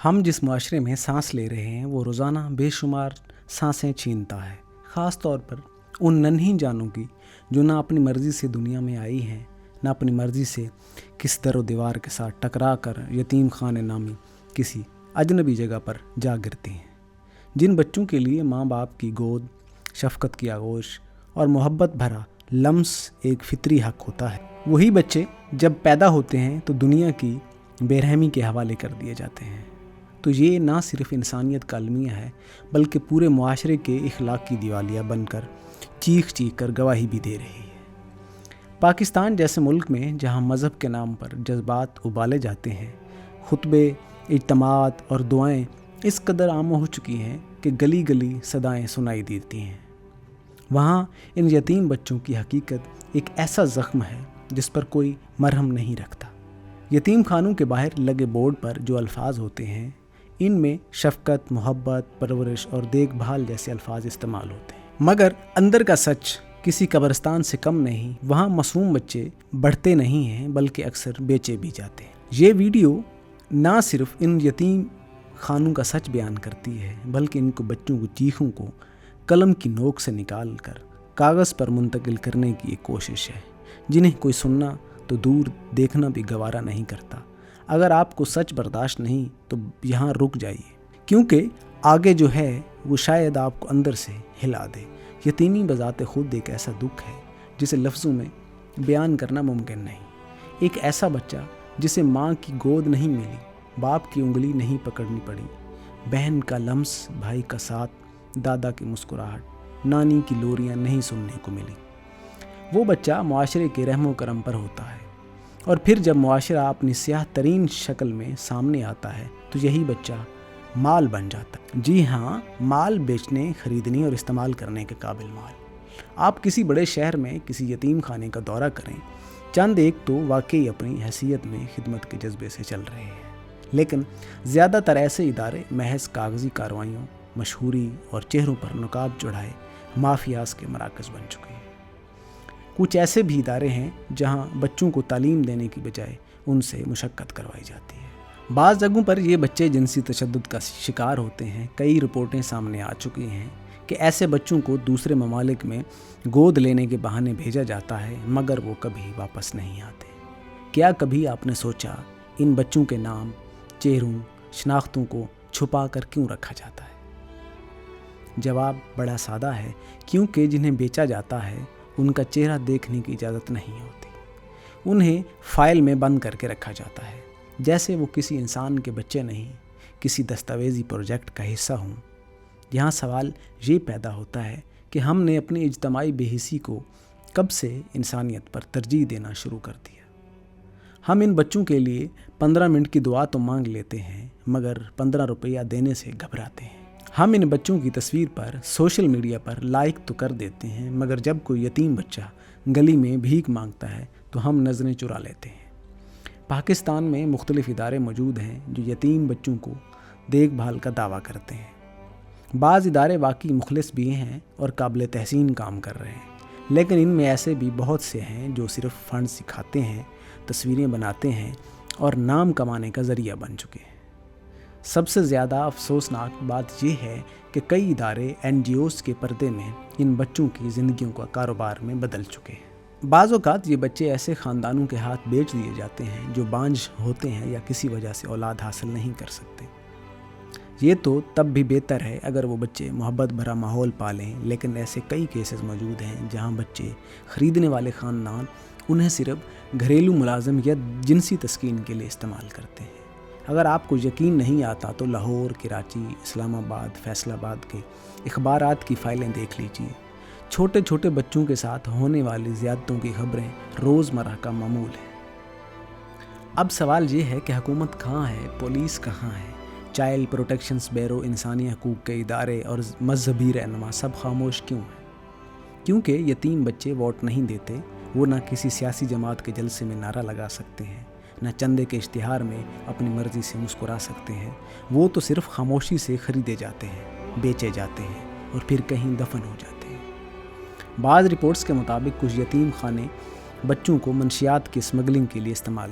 ہم جس معاشرے میں سانس لے رہے ہیں وہ روزانہ بے شمار سانسیں چھینتا ہے، خاص طور پر ان ننھی جانوں کی جو نہ اپنی مرضی سے دنیا میں آئی ہیں، نہ اپنی مرضی سے کس در و دیوار کے ساتھ ٹکرا کر یتیم خانے نامی کسی اجنبی جگہ پر جا گرتی ہیں۔ جن بچوں کے لیے ماں باپ کی گود، شفقت کی آغوش اور محبت بھرا لمس ایک فطری حق ہوتا ہے، وہی بچے جب پیدا ہوتے ہیں تو دنیا کی بے رحمی کے حوالے کر دیے جاتے ہیں۔ تو یہ نہ صرف انسانیت کا المیہ ہے بلکہ پورے معاشرے کے اخلاق کی دیوالیہ بن کر چیخ کر گواہی بھی دے رہی ہے۔ پاکستان جیسے ملک میں جہاں مذہب کے نام پر جذبات ابالے جاتے ہیں، خطبے، اجتماعات اور دعائیں اس قدر عام ہو چکی ہیں کہ گلی گلی صدائیں سنائی دیتی ہیں، وہاں ان یتیم بچوں کی حقیقت ایک ایسا زخم ہے جس پر کوئی مرہم نہیں رکھتا۔ یتیم خانوں کے باہر لگے بورڈ پر جو الفاظ ہوتے ہیں، ان میں شفقت، محبت، پرورش اور دیکھ بھال جیسے الفاظ استعمال ہوتے ہیں، مگر اندر کا سچ کسی قبرستان سے کم نہیں۔ وہاں معصوم بچے بڑھتے نہیں ہیں بلکہ اکثر بیچے بھی جاتے ہیں۔ یہ ویڈیو نہ صرف ان یتیم خانوں کا سچ بیان کرتی ہے بلکہ ان کو بچوں کی چیخوں کو قلم کی نوک سے نکال کر کاغذ پر منتقل کرنے کی ایک کوشش ہے، جنہیں کوئی سننا تو دور دیکھنا بھی گوارا نہیں کرتا۔ اگر آپ کو سچ برداشت نہیں تو یہاں رک جائیے، کیونکہ آگے جو ہے وہ شاید آپ کو اندر سے ہلا دے۔ یتیمی بذات خود ایک ایسا دکھ ہے جسے لفظوں میں بیان کرنا ممکن نہیں۔ ایک ایسا بچہ جسے ماں کی گود نہیں ملی، باپ کی انگلی نہیں پکڑنی پڑی، بہن کا لمس، بھائی کا ساتھ، دادا کی مسکراہٹ، نانی کی لوریاں نہیں سننے کو ملی۔ وہ بچہ معاشرے کے رحم و کرم پر ہوتا ہے، اور پھر جب معاشرہ اپنی سیاہ ترین شکل میں سامنے آتا ہے تو یہی بچہ مال بن جاتا ہے۔ جی ہاں، مال بیچنے، خریدنے اور استعمال کرنے کے قابل مال۔ آپ کسی بڑے شہر میں کسی یتیم خانے کا دورہ کریں، چند ایک تو واقعی اپنی حیثیت میں خدمت کے جذبے سے چل رہے ہیں، لیکن زیادہ تر ایسے ادارے محض کاغذی کارروائیوں، مشہوری اور چہروں پر نقاب چڑھائے مافیاز کے مراکز بن چکے ہیں۔ کچھ ایسے بھی ادارے ہیں جہاں بچوں کو تعلیم دینے کی بجائے ان سے مشقت کروائی جاتی ہے۔ بعض جگہوں پر یہ بچے جنسی تشدد کا شکار ہوتے ہیں۔ کئی رپورٹیں سامنے آ چکی ہیں کہ ایسے بچوں کو دوسرے ممالک میں گود لینے کے بہانے بھیجا جاتا ہے، مگر وہ کبھی واپس نہیں آتے۔ کیا کبھی آپ نے سوچا ان بچوں کے نام، چہروں، شناختوں کو چھپا کر کیوں رکھا جاتا ہے؟ جواب بڑا سادہ ہے، کیونکہ جنہیں بیچا جاتا ہے ان کا چہرہ دیکھنے کی اجازت نہیں ہوتی۔ انہیں فائل میں بند کر کے رکھا جاتا ہے، جیسے وہ کسی انسان کے بچے نہیں، کسی دستاویزی پروجیکٹ کا حصہ ہوں۔ یہاں سوال یہ پیدا ہوتا ہے کہ ہم نے اپنی اجتماعی بے حسی کو کب سے انسانیت پر ترجیح دینا شروع کر دیا۔ ہم ان بچوں کے لیے 15 منٹ کی دعا تو مانگ لیتے ہیں، مگر 15 روپیہ دینے سے گھبراتے ہیں۔ ہم ان بچوں کی تصویر پر سوشل میڈیا پر لائک تو کر دیتے ہیں، مگر جب کوئی یتیم بچہ گلی میں بھیک مانگتا ہے تو ہم نظریں چرا لیتے ہیں۔ پاکستان میں مختلف ادارے موجود ہیں جو یتیم بچوں کو دیکھ بھال کا دعویٰ کرتے ہیں۔ بعض ادارے واقعی مخلص بھی ہیں اور قابل تحسین کام کر رہے ہیں، لیکن ان میں ایسے بھی بہت سے ہیں جو صرف فنڈ سکھاتے ہیں، تصویریں بناتے ہیں اور نام کمانے کا ذریعہ بن چکے ہیں۔ سب سے زیادہ افسوسناک بات یہ ہے کہ کئی ادارے NGOs کے پردے میں ان بچوں کی زندگیوں کا کاروبار میں بدل چکے ہیں۔ بعض اوقات یہ بچے ایسے خاندانوں کے ہاتھ بیچ دیے جاتے ہیں جو بانجھ ہوتے ہیں یا کسی وجہ سے اولاد حاصل نہیں کر سکتے۔ یہ تو تب بھی بہتر ہے اگر وہ بچے محبت بھرا ماحول پالیں، لیکن ایسے کئی کیسز موجود ہیں جہاں بچے خریدنے والے خاندان انہیں صرف گھریلو ملازم یا جنسی تسکین کے لیے استعمال کرتے ہیں۔ اگر آپ کو یقین نہیں آتا تو لاہور، کراچی، اسلام آباد، فیصل آباد کے اخبارات کی فائلیں دیکھ لیجیے۔ چھوٹے چھوٹے بچوں کے ساتھ ہونے والی زیادتیوں کی خبریں روزمرہ کا معمول ہیں۔ اب سوال یہ ہے کہ حکومت کہاں ہے، پولیس کہاں ہے، چائلڈ پروٹیکشنز بیورو، انسانی حقوق کے ادارے اور مذہبی رہنما سب خاموش کیوں ہیں؟ کیونکہ یتیم بچے ووٹ نہیں دیتے، وہ نہ کسی سیاسی جماعت کے جلسے میں نعرہ لگا سکتے ہیں، نہ چندے کے اشتہار میں اپنی مرضی سے مسکرا سکتے ہیں۔ وہ تو صرف خاموشی سے خریدے جاتے ہیں، بیچے جاتے ہیں اور پھر کہیں دفن ہو جاتے ہیں۔ بعض رپورٹس کے مطابق کچھ یتیم خانے بچوں کو منشیات کی اسمگلنگ کے لیے استعمال